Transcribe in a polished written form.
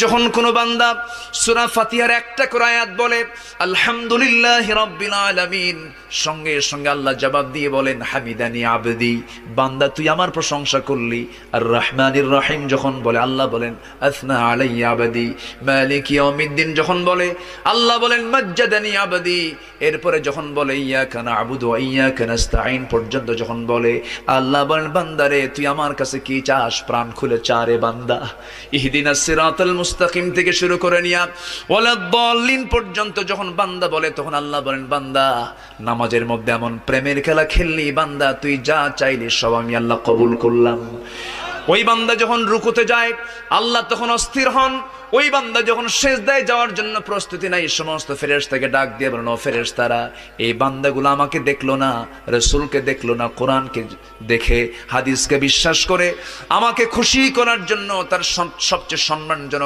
যখন কোনো বান্দা সূরা ফাতিহার একটা করে আয়াত বলে আলহামদুলিল্লাহি রাব্বিল আলামিন, সঙ্গে সঙ্গে আল্লাহ জবাব দিয়ে বলেন হামিদানি আবদি, বান্দা তুই আমার প্রশংসা করলি। আর রহমানির রহিম যখন বলে আল্লাহ বলেন আসনা আলাইয়া আবদি। মালিক ইয়াউমিদ্দিন যখন বলে আল্লাহ বলেন মাজ্জাদানি আবদি। এরপরে যখন বলে ইয়াকা না'বুদু ওয়া ইয়াকা নাস্তাঈন পর্যন্ত যখন বলে আল্লাহ বলেন বান্দারে তুই আমার কাছে কি চাস, প্রাণ খুলে চারে বান্দা। ইহদিনাস সিরাতাল মুস্তাকিম থেকে শুরু করে নিয়া ওয়ালাদ-দাল্লিন পর্যন্ত যখন বান্দা বলে তখন আল্লাহ বলেন বান্দা নামাজের মধ্যে এমন প্রেমের খেলা খেললি বান্দা, তুই যা চাইলি সব আমি আল্লাহ কবুল করলাম। ওই বান্দা যখন রুকুতে যায় আল্লাহ তখন অস্থির হন। ওই বান্দা যখন সিজদায় যাওয়ার জন্য প্রস্তুতি নাই, সমস্ত ফেরেশতাকে ডাক দিয়ে বলেন ও ফেরেশতারা, এই বান্দাগুলো আমাকে দেখলো না, রাসূলকে দেখলো না, কোরআনকে দেখে হাদিসকে বিশ্বাস করে আমাকে খুশি করার জন্য তার সবচেয়ে সম্মানজনক